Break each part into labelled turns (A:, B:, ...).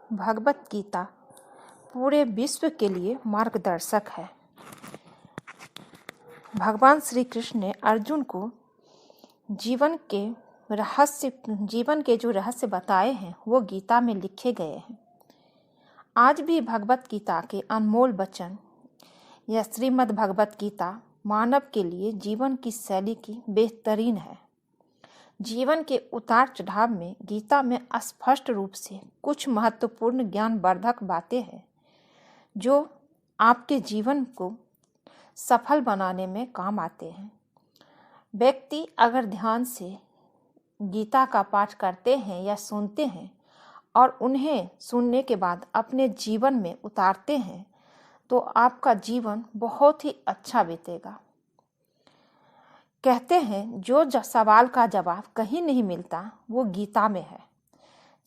A: भगवत गीता पूरे विश्व के लिए मार्गदर्शक है। भगवान श्री कृष्ण ने अर्जुन को जीवन के जो रहस्य बताए हैं वो गीता में लिखे गए हैं। आज भी भगवत गीता के अनमोल वचन या श्रीमद् भगवत गीता मानव के लिए जीवन की शैली की बेहतरीन है। जीवन के उतार चढ़ाव में गीता में स्पष्ट रूप से कुछ महत्वपूर्ण ज्ञानवर्धक बातें हैं जो आपके जीवन को सफल बनाने में काम आते हैं। व्यक्ति अगर ध्यान से गीता का पाठ करते हैं या सुनते हैं और उन्हें सुनने के बाद अपने जीवन में उतारते हैं तो आपका जीवन बहुत ही अच्छा बीतेगा। कहते हैं जो सवाल का जवाब कहीं नहीं मिलता वो गीता में है।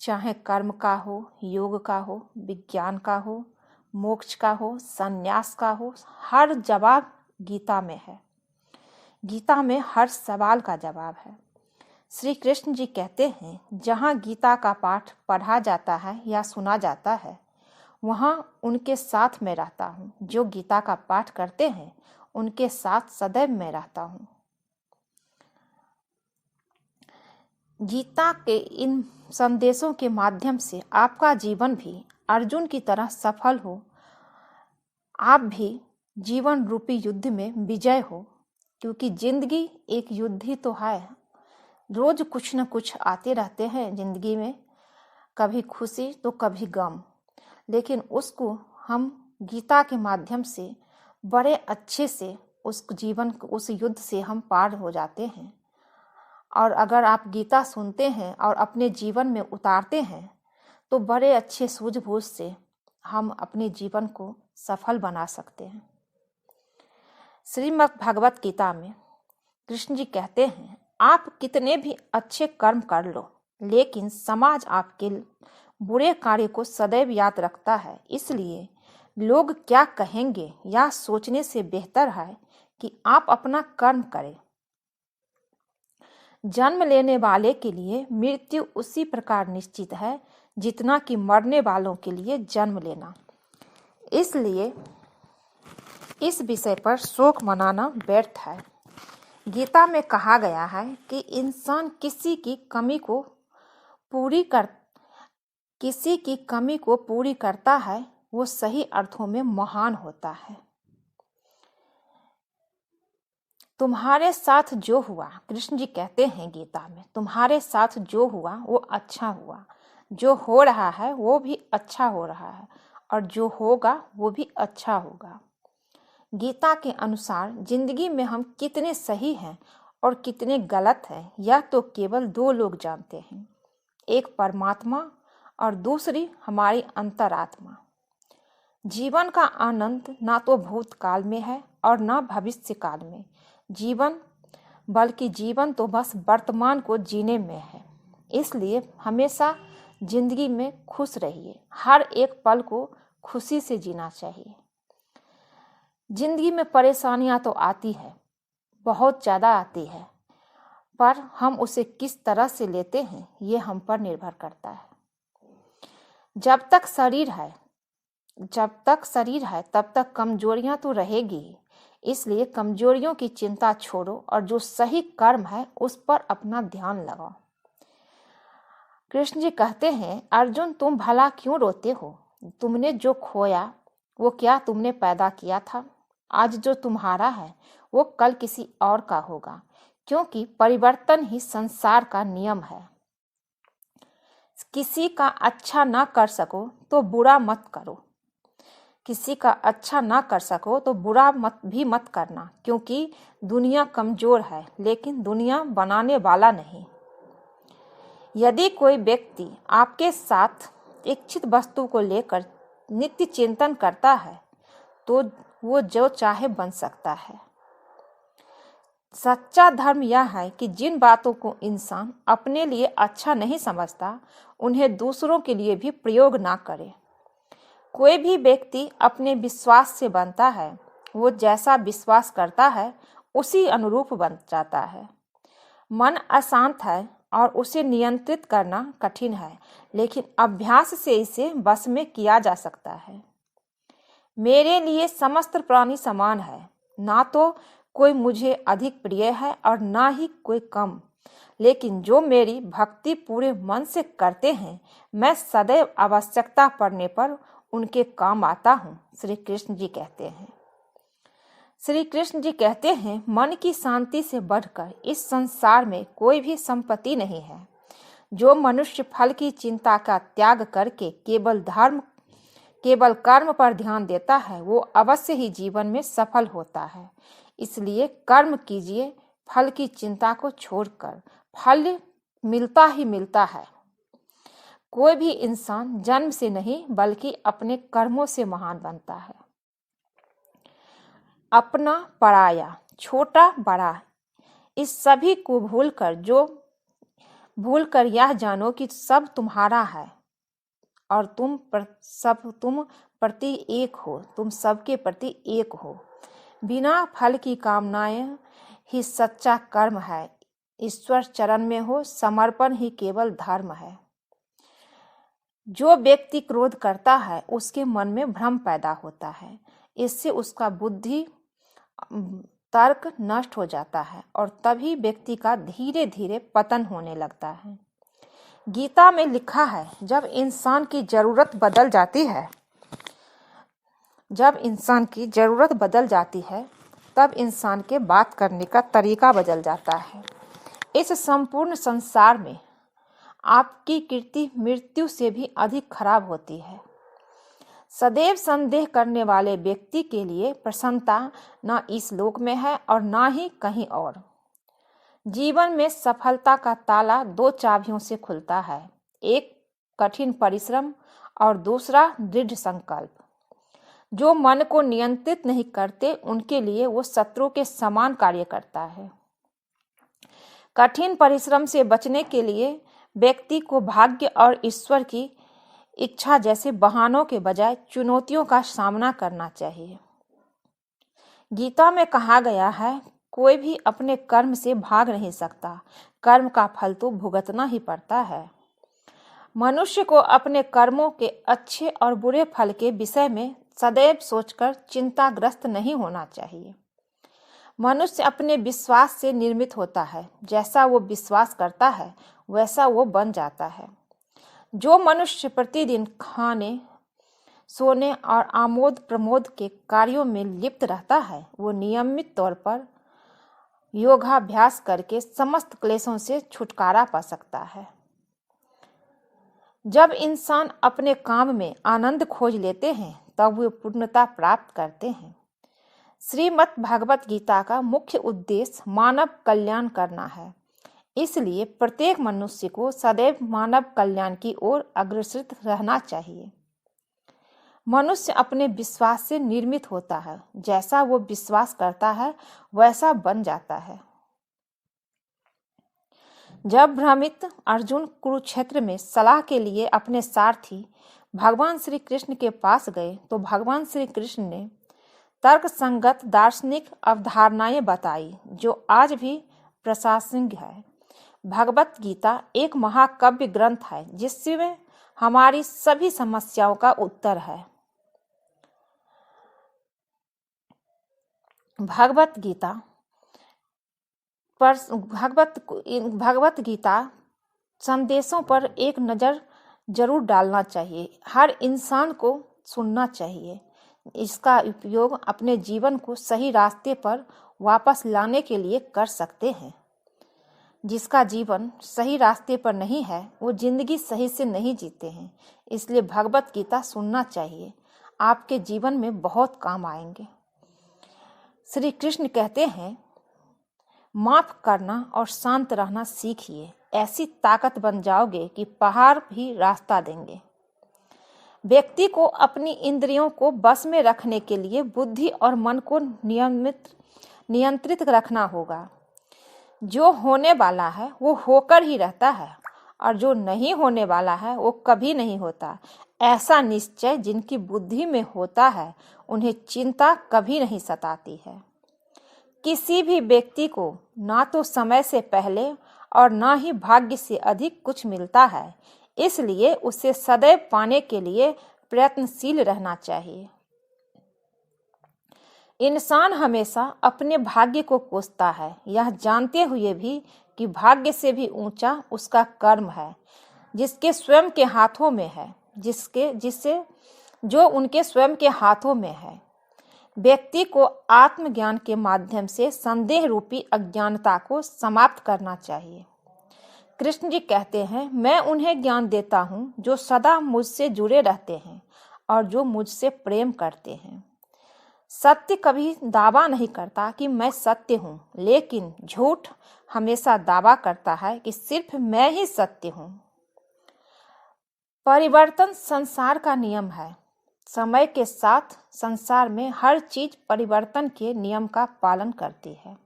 A: चाहे कर्म का हो, योग का हो, विज्ञान का हो, मोक्ष का हो, संन्यास का हो, हर जवाब गीता में है। गीता में हर सवाल का जवाब है। श्री कृष्ण जी कहते हैं जहाँ गीता का पाठ पढ़ा जाता है या सुना जाता है वहाँ उनके साथ मैं रहता हूँ। जो गीता का पाठ करते हैं उनके साथ सदैव मैं रहता हूँ। गीता के इन संदेशों के माध्यम से आपका जीवन भी अर्जुन की तरह सफल हो, आप भी जीवन रूपी युद्ध में विजय हो, क्योंकि जिंदगी एक युद्ध ही तो है। रोज कुछ न कुछ आते रहते हैं जिंदगी में, कभी खुशी तो कभी गम, लेकिन उसको हम गीता के माध्यम से बड़े अच्छे से उस युद्ध से हम पार हो जाते हैं। और अगर आप गीता सुनते हैं और अपने जीवन में उतारते हैं तो बड़े अच्छे सूझबूझ से हम अपने जीवन को सफल बना सकते हैं। श्रीमद् भगवत गीता में कृष्ण जी कहते हैं आप कितने भी अच्छे कर्म कर लो लेकिन समाज आपके बुरे कार्य को सदैव याद रखता है। इसलिए लोग क्या कहेंगे या सोचने से बेहतर है कि आप अपना कर्म करें। जन्म लेने वाले के लिए मृत्यु उसी प्रकार निश्चित है जितना कि मरने वालों के लिए जन्म लेना। इसलिए इस विषय पर शोक मनाना व्यर्थ है। गीता में कहा गया है कि इंसान किसी की कमी को पूरी करता है वो सही अर्थों में महान होता है। तुम्हारे साथ जो हुआ, कृष्ण जी कहते हैं गीता में, तुम्हारे साथ जो हुआ वो अच्छा हुआ, जो हो रहा है वो भी अच्छा हो रहा है और जो होगा वो भी अच्छा होगा। गीता के अनुसार जिंदगी में हम कितने सही हैं और कितने गलत हैं यह तो केवल दो लोग जानते हैं, एक परमात्मा और दूसरी हमारी अंतरात्मा। जीवन का आनंद ना तो भूतकाल में है और ना भविष्य काल में, बल्कि जीवन तो बस वर्तमान को जीने में है। इसलिए हमेशा जिंदगी में खुश रहिए, हर एक पल को खुशी से जीना चाहिए। जिंदगी में परेशानियां तो आती है, बहुत ज़्यादा आती है, पर हम उसे किस तरह से लेते हैं ये हम पर निर्भर करता है। जब तक शरीर है तब तक कमजोरियां तो रहेगी। इसलिए कमजोरियों की चिंता छोड़ो और जो सही कर्म है उस पर अपना ध्यान लगाओ। कृष्ण जी कहते हैं अर्जुन तुम भला क्यों रोते हो? तुमने जो खोया वो क्या तुमने पैदा किया था? आज जो तुम्हारा है वो कल किसी और का होगा, क्योंकि परिवर्तन ही संसार का नियम है। किसी का अच्छा ना कर सको तो बुरा मत करो, किसी का अच्छा ना कर सको तो बुरा मत करना, क्योंकि दुनिया कमजोर है लेकिन दुनिया बनाने वाला नहीं। यदि कोई व्यक्ति आपके साथ इच्छित वस्तु को लेकर नित्य चिंतन करता है तो वो जो चाहे बन सकता है। सच्चा धर्म यह है कि जिन बातों को इंसान अपने लिए अच्छा नहीं समझता उन्हें दूसरों के लिए भी प्रयोग ना करे। कोई भी व्यक्ति अपने विश्वास से बनता है, वो जैसा विश्वास करता है उसी अनुरूप बन जाता है। मन अशांत है और उसे नियंत्रित करना कठिन है, लेकिन अभ्यास से इसे बस में किया जा सकता है। मेरे लिए समस्त प्राणी समान है, ना तो कोई मुझे अधिक प्रिय है और ना ही कोई कम, लेकिन जो मेरी भक्ति पूरे मन से करते हैं, मैं सदैव आवश्यकता पड़ने पर उनके काम आता हूँ, श्री कृष्ण जी कहते हैं। श्री कृष्ण जी कहते हैं, मन की शांति से बढ़कर इस संसार में कोई भी संपत्ति नहीं है। जो मनुष्य फल की चिंता का त्याग करके केवल कर्म पर ध्यान देता है, वो अवश्य ही जीवन में सफल होता है। इसलिए कर्म कीजिए, फल की चिंता को छोड़कर। फल मिलता ही मिलता है। कोई भी इंसान जन्म से नहीं बल्कि अपने कर्मों से महान बनता है। अपना पराया, छोटा बड़ा, इस सभी को भूलकर यह जानो कि सब तुम्हारा है और तुम प्रति एक हो, तुम सबके प्रति एक हो। बिना फल की कामनाएं ही सच्चा कर्म है। ईश्वर चरण में हो समर्पण ही केवल धर्म है। जो व्यक्ति क्रोध करता है उसके मन में भ्रम पैदा होता है। इससे उसका बुद्धि तर्क नष्ट हो जाता है और तभी व्यक्ति का धीरे धीरे पतन होने लगता है। गीता में लिखा है, जब इंसान की जरूरत बदल जाती है तब इंसान के बात करने का तरीका बदल जाता है। इस संपूर्ण संसार में आपकी कीर्ति मृत्यु से भी अधिक खराब होती है। सदैव संदेह करने वाले व्यक्ति के लिए प्रसन्नता न इस लोक में है और न ही कहीं और। जीवन में सफलता का ताला 2 चाबियों से खुलता है, एक कठिन परिश्रम और दूसरा दृढ़ संकल्प। जो मन को नियंत्रित नहीं करते उनके लिए वो शत्रु के समान कार्य करता है। कठिन परिश्रम से बचने के लिए व्यक्ति को भाग्य और ईश्वर की इच्छा जैसे बहानों के बजाय चुनौतियों का सामना करना चाहिए। गीता में कहा गया है, कोई भी अपने कर्म से भाग नहीं सकता, कर्म का फल तो भुगतना ही पड़ता है। मनुष्य को अपने कर्मों के अच्छे और बुरे फल के विषय में सदैव सोचकर चिंताग्रस्त नहीं होना चाहिए। मनुष्य अपने विश्वास से निर्मित होता है। जैसा वो विश्वास करता है वैसा वो बन जाता है। जो मनुष्य प्रतिदिन खाने, सोने और आमोद प्रमोद के कार्यों में लिप्त रहता है, वो नियमित तौर पर योगाभ्यास करके समस्त क्लेशों से छुटकारा पा सकता है। जब इंसान अपने काम में आनंद खोज लेते हैं तब वे पूर्णता प्राप्त करते हैं। श्रीमद् भागवत गीता का मुख्य उद्देश्य मानव कल्याण करना है। इसलिए प्रत्येक मनुष्य को सदैव मानव कल्याण की ओर अग्रसर रहना चाहिए। मनुष्य अपने विश्वास से निर्मित होता है। जैसा वो विश्वास करता है वैसा बन जाता है। जब भ्रमित अर्जुन कुरुक्षेत्र में सलाह के लिए अपने सारथी भगवान श्री कृष्ण के पास गए तो भगवान श्री कृष्ण ने तर्क संगत दार्शनिक अवधारणाएं बताई जो आज भी प्रासंगिक है। भगवत गीता एक महाकाव्य ग्रंथ है जिसमें हमारी सभी समस्याओं का उत्तर है। भगवत गीता संदेशों पर एक नज़र जरूर डालना चाहिए। हर इंसान को सुनना चाहिए। इसका उपयोग अपने जीवन को सही रास्ते पर वापस लाने के लिए कर सकते हैं। जिसका जीवन सही रास्ते पर नहीं है वो जिंदगी सही से नहीं जीते हैं। इसलिए भगवत गीता सुनना चाहिए, आपके जीवन में बहुत काम आएंगे। श्री कृष्ण कहते हैं, माफ करना और शांत रहना सीखिए, ऐसी ताकत बन जाओगे कि पहाड़ भी रास्ता देंगे। व्यक्ति को अपनी इंद्रियों को बस में रखने के लिए बुद्धि और मन को नियंत्रित रखना होगा। जो होने वाला है वो होकर ही रहता है और जो नहीं होने वाला है वो कभी नहीं होता। ऐसा निश्चय जिनकी बुद्धि में होता है उन्हें चिंता कभी नहीं सताती है। किसी भी व्यक्ति को ना तो समय से पहले और न ही भाग्य से अधिक कुछ मिलता है, इसलिए उसे सदैव पाने के लिए प्रयत्नशील रहना चाहिए। इंसान हमेशा अपने भाग्य को कोसता है, यह जानते हुए भी कि भाग्य से भी ऊंचा उसका कर्म है, जिसके स्वयं के हाथों में है, जो उनके स्वयं के हाथों में है। व्यक्ति को आत्मज्ञान के माध्यम से संदेह रूपी अज्ञानता को समाप्त करना चाहिए। कृष्ण जी कहते हैं, मैं उन्हें ज्ञान देता हूँ जो सदा मुझसे जुड़े रहते हैं और जो मुझसे प्रेम करते हैं। सत्य कभी दावा नहीं करता कि मैं सत्य हूँ, लेकिन झूठ हमेशा दावा करता है कि सिर्फ मैं ही सत्य हूँ। परिवर्तन संसार का नियम है। समय के साथ संसार में हर चीज परिवर्तन के नियम का पालन करती है।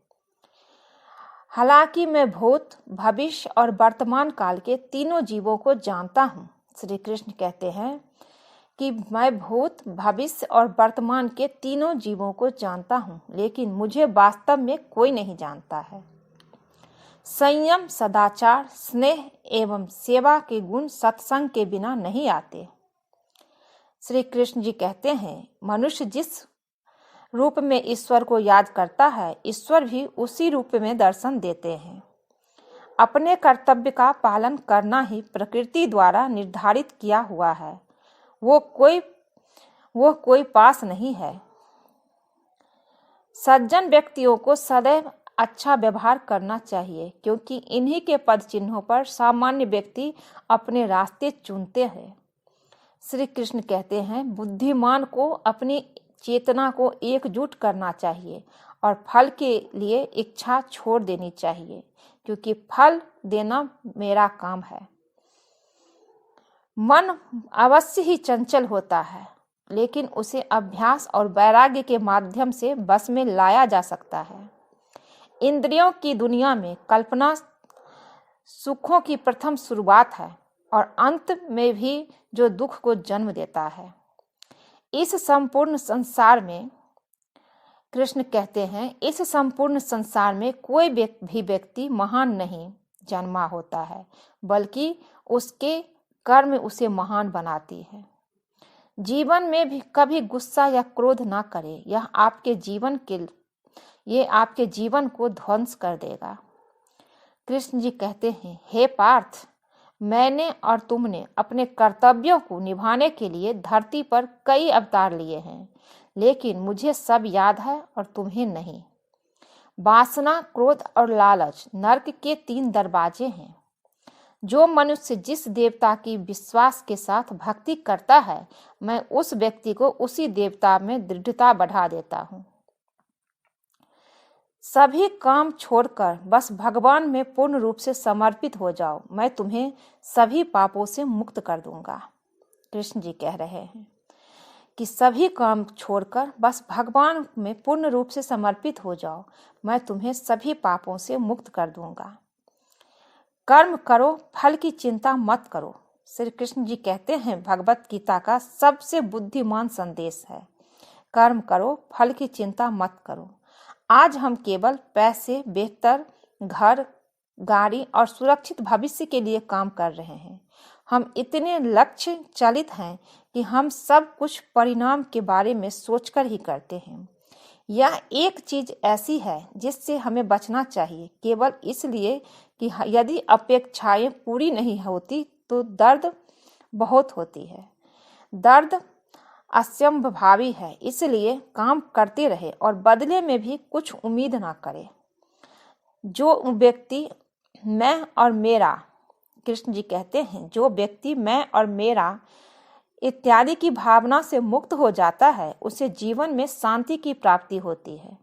A: हालांकि मैं भूत, भविष्य और वर्तमान काल के तीनों जीवों को जानता हूँ। श्री कृष्ण कहते हैं कि मैं भूत, भविष्य और वर्तमान के तीनों जीवों को जानता हूँ, लेकिन मुझे वास्तव में कोई नहीं जानता है। संयम, सदाचार, स्नेह एवं सेवा के गुण सत्संग के बिना नहीं आते। श्री कृष्ण जी कहते हैं, मनुष्य जिस रूप में ईश्वर को याद करता है, ईश्वर भी उसी रूप में दर्शन देते हैं। अपने कर्तव्य का पालन करना ही प्रकृति द्वारा निर्धारित किया हुआ है, वो कोई पास नहीं है। सज्जन व्यक्तियों को सदैव अच्छा व्यवहार करना चाहिए, क्योंकि इन्हीं के पद चिन्हों पर सामान्य व्यक्ति अपने रास्ते चुनते हैं। श्री कृष्ण कहते हैं, बुद्धिमान को अपनी चेतना को एकजुट करना चाहिए और फल के लिए इच्छा छोड़ देनी चाहिए, क्योंकि फल देना मेरा काम है। मन अवश्य ही चंचल होता है, लेकिन उसे अभ्यास और वैराग्य के माध्यम से बस में लाया जा सकता है। इंद्रियों की दुनिया में कल्पना सुखों की प्रथम शुरुआत है और अंत में भी जो दुख को जन्म देता है। इस संपूर्ण संसार में, कृष्ण कहते हैं, इस संपूर्ण संसार में कोई भी व्यक्ति महान नहीं जन्मा होता है, बल्कि उसके कर्म उसे महान बनाती है। जीवन में भी कभी गुस्सा या क्रोध ना करें, यह आपके जीवन को ध्वंस कर देगा। कृष्ण जी कहते हैं, हे पार्थ, मैंने और तुमने अपने कर्तव्यों को निभाने के लिए धरती पर कई अवतार लिए हैं, लेकिन मुझे सब याद है और तुम्हें नहीं। वासना, क्रोध और लालच नरक के 3 दरवाजे हैं। जो मनुष्य जिस देवता की विश्वास के साथ भक्ति करता है, मैं उस व्यक्ति को उसी देवता में दृढ़ता बढ़ा देता हूँ। सभी काम छोड़कर बस भगवान में पूर्ण रूप से समर्पित हो जाओ, मैं तुम्हें सभी पापों से मुक्त कर दूंगा। कृष्ण जी कह रहे हैं कि सभी काम छोड़कर बस भगवान में पूर्ण रूप से समर्पित हो जाओ, मैं तुम्हें सभी पापों से मुक्त कर दूंगा। कर्म करो, फल की चिंता मत करो। श्री कृष्ण जी कहते हैं, भगवत गीता का सबसे बुद्धिमान संदेश है, कर्म करो, फल की चिंता मत करो। आज हम केवल पैसे, बेहतर घर, गाड़ी और सुरक्षित भविष्य के लिए काम कर रहे हैं। हम इतने लक्ष्य चालित हैं कि हम सब कुछ परिणाम के बारे में सोचकर ही करते हैं। यह एक चीज ऐसी है जिससे हमें बचना चाहिए, केवल इसलिए कि यदि अपेक्षाएं पूरी नहीं होती तो दर्द बहुत होती है। दर्द असंभावी है, इसलिए काम करते रहे और बदले में भी कुछ उम्मीद ना करे। जो व्यक्ति मैं और मेरा, कृष्ण जी कहते हैं, जो व्यक्ति मैं और मेरा इत्यादि की भावना से मुक्त हो जाता है, उसे जीवन में शांति की प्राप्ति होती है।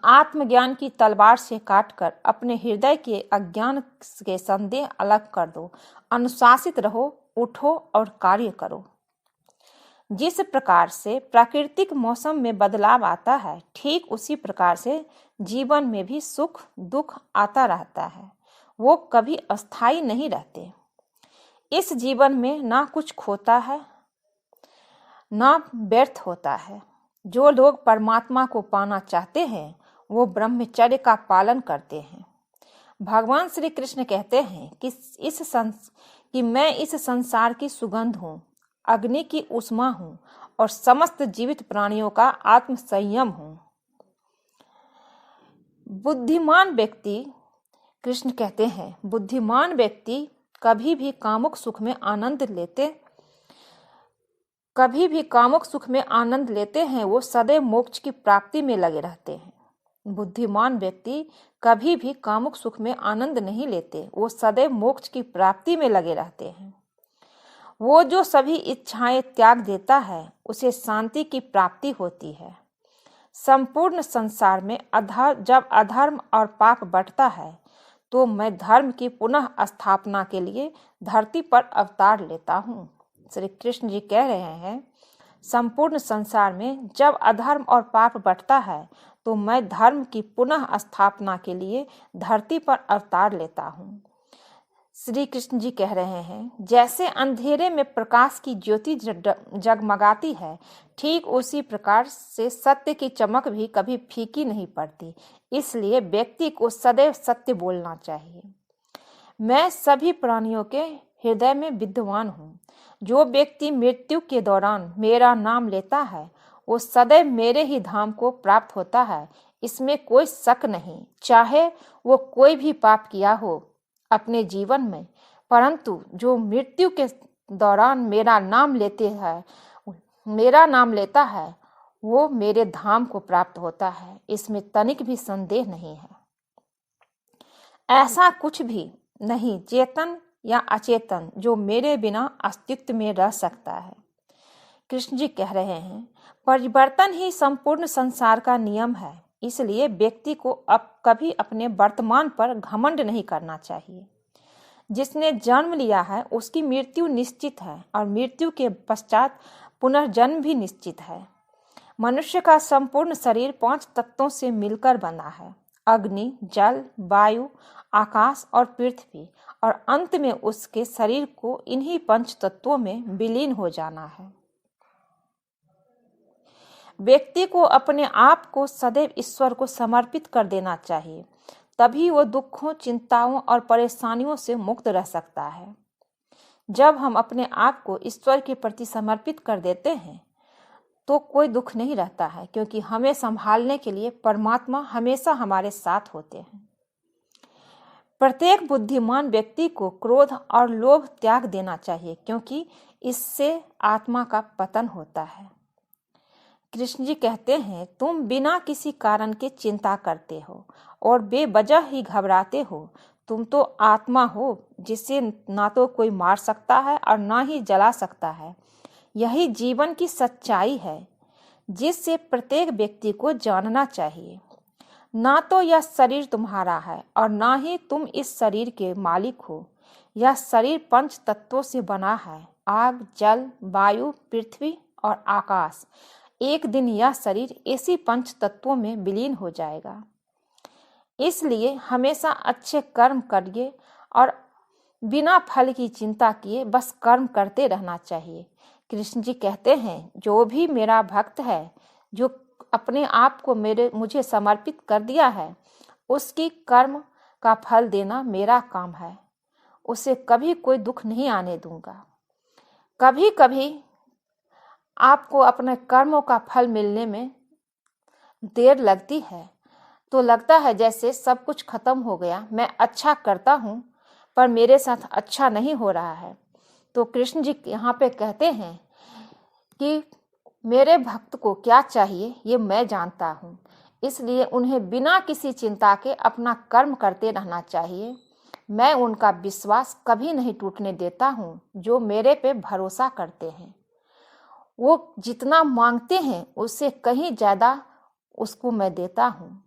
A: आत्मज्ञान की तलवार से काटकर अपने हृदय के अज्ञान के संदेह अलग कर दो। अनुशासित रहो, उठो और कार्य करो। जिस प्रकार से प्राकृतिक मौसम में बदलाव आता है, ठीक उसी प्रकार से जीवन में भी सुख दुख आता रहता है, वो कभी अस्थायी नहीं रहते। इस जीवन में ना कुछ खोता है ना व्यर्थ होता है। जो लोग परमात्मा को पाना चाहते हैं, वो ब्रह्मचर्य का पालन करते हैं। भगवान श्री कृष्ण कहते हैं कि मैं इस संसार की सुगंध हूँ, अग्नि की उष्मा हूँ और समस्त जीवित प्राणियों का आत्म संयम हूँ। बुद्धिमान व्यक्ति, कृष्ण कहते हैं, बुद्धिमान व्यक्ति कभी भी कामुक सुख में आनंद लेते हैं, वो सदैव मोक्ष की प्राप्ति में लगे रहते हैं। बुद्धिमान व्यक्ति कभी भी कामुक सुख में आनंद नहीं लेते, वो सदैव मोक्ष की प्राप्ति में लगे रहते हैं। वो जो सभी इच्छाएं त्याग देता है, उसे शांति की प्राप्ति होती है। संपूर्ण संसार में जब अधर्म और पाप बढ़ता है, तो मैं धर्म की पुनः स्थापना के लिए धरती पर अवतार लेता हूँ। श्री कृष्ण जी कह रहे हैं, संपूर्ण संसार में जब अधर्म और पाप बढ़ता है, तो मैं धर्म की पुनः स्थापना के लिए धरती पर अवतार लेता हूँ। श्री कृष्ण जी कह रहे हैं, जैसे अंधेरे में प्रकाश की ज्योति जगमगाती है, ठीक उसी प्रकार से सत्य की चमक भी कभी फीकी नहीं पड़ती। इसलिए व्यक्ति को सदैव सत्य बोलना चाहिए। मैं सभी प्राणियों के हृदय में विद्यमान हूँ। जो व्यक्ति मृत्यु के दौरान मेरा नाम लेता है, वो सदैव मेरे ही धाम को प्राप्त होता है, इसमें कोई शक नहीं। चाहे वो कोई भी पाप किया हो अपने जीवन में, परंतु जो मृत्यु के दौरान मेरा नाम लेता है, वो मेरे धाम को प्राप्त होता है, इसमें तनिक भी संदेह नहीं है। ऐसा कुछ भी नहीं, चेतन या अचेतन, जो मेरे बिना अस्तित्व में रह सकता है। कृष्ण जी कह रहे हैं, परिवर्तन ही संपूर्ण संसार का नियम है। इसलिए व्यक्ति को कभी अपने वर्तमान पर घमंड नहीं करना चाहिए। जिसने जन्म लिया है, उसकी मृत्यु निश्चित है और मृत्यु के पश्चात पुनर्जन्म भी निश्चित है। मनुष्य का संपूर्ण शरीर 5 तत्वों से मिलकर बना है, अग्नि, जल, वायु, आकाश और पृथ्वी, और अंत में उसके शरीर को इन्हीं 5 तत्वों में विलीन हो जाना है। व्यक्ति को अपने आप को सदैव ईश्वर को समर्पित कर देना चाहिए, तभी वो दुखों, चिंताओं और परेशानियों से मुक्त रह सकता है। जब हम अपने आप को ईश्वर के प्रति समर्पित कर देते हैं, तो कोई दुख नहीं रहता है, क्योंकि हमें संभालने के लिए परमात्मा हमेशा हमारे साथ होते हैं। प्रत्येक बुद्धिमान व्यक्ति को क्रोध और लोभ त्याग देना चाहिए, क्योंकि इससे आत्मा का पतन होता है। कृष्ण जी कहते हैं, तुम बिना किसी कारण के चिंता करते हो और बेवजह ही घबराते हो। तुम तो आत्मा हो, जिसे ना तो कोई मार सकता है और ना ही जला सकता है। यही जीवन की सच्चाई है, जिससे प्रत्येक व्यक्ति को जानना चाहिए। ना तो यह शरीर तुम्हारा है और ना ही तुम इस शरीर के मालिक हो। यह शरीर 5 तत्वों से बना है, आग, जल, वायु, पृथ्वी और आकाश। एक दिन यह शरीर इसी 5 तत्वों में विलीन हो जाएगा। इसलिए हमेशा अच्छे कर्म करिए और बिना फल की चिंता किए बस कर्म करते रहना चाहिए। कृष्ण जी कहते हैं, जो भी मेरा भक्त है, जो अपने आप को मुझे समर्पित कर दिया है, उसकी कर्म का फल देना मेरा काम है। उसे कभी कोई दुख नहीं आने दूंगा। कभी कभी आपको अपने कर्मों का फल मिलने में देर लगती है, तो लगता है जैसे सब कुछ खत्म हो गया। मैं अच्छा करता हूँ, पर मेरे साथ अच्छा नहीं हो रहा है। तो कृष्ण जी यहाँ पे कहते हैं कि मेरे भक्त को क्या चाहिए, ये मैं जानता हूँ। इसलिए उन्हें बिना किसी चिंता के अपना कर्म करते रहना चाहिए। मैं उनका विश्वास कभी नहीं टूटने देता हूँ, जो मेरे पे भरोसा करते हैं। वो जितना मांगते हैं, उससे कहीं ज़्यादा उसको मैं देता हूँ,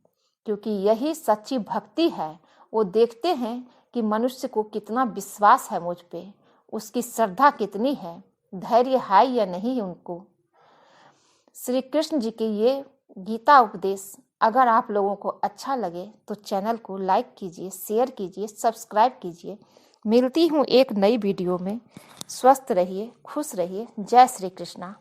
A: क्योंकि यही सच्ची भक्ति है। वो देखते हैं कि मनुष्य को कितना विश्वास है मुझ पे, उसकी श्रद्धा कितनी है, धैर्य है या नहीं उनको। श्री कृष्ण जी के ये गीता उपदेश अगर आप लोगों को अच्छा लगे तो चैनल को लाइक कीजिए, शेयर कीजिए, सब्सक्राइब कीजिए। मिलती हूँ एक नई वीडियो में। स्वस्थ रहिए, खुश रहिए। जय श्री कृष्णा।